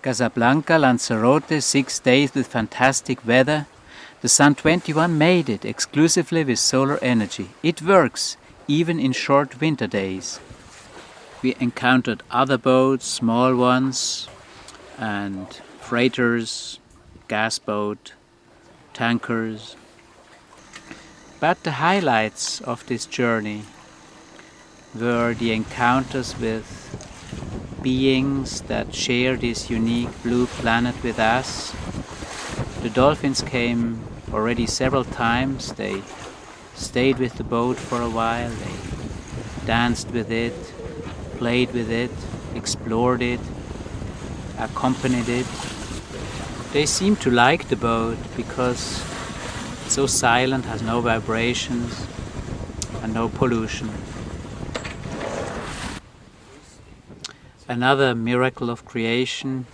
Casablanca, Lanzarote, 6 days with fantastic weather. The SUN21 made it exclusively with solar energy. It works, even in short winter days. We encountered other boats, small ones, and freighters, gas boat, tankers. But the highlights of this journey were the encounters with beings that share this unique blue planet with us. The dolphins came already several times. They stayed with the boat for a while. They danced with it, played with it, explored it, accompanied it. They seem to like the boat because it's so silent, has no vibrations and no pollution. Another miracle of creation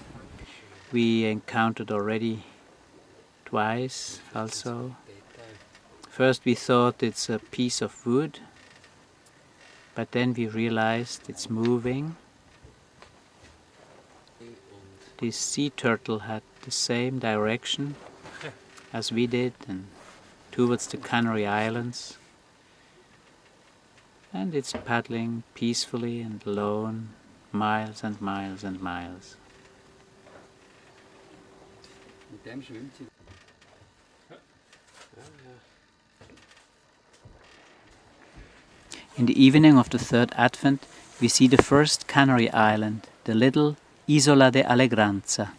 we encountered already twice also. First we thought it's a piece of wood, but then we realized it's moving. This sea turtle had the same direction as we did, and towards the Canary Islands. And it's paddling peacefully and alone, miles and miles and miles. In the evening of the third Advent, we see the first Canary Island, the little Isola de Alegranza.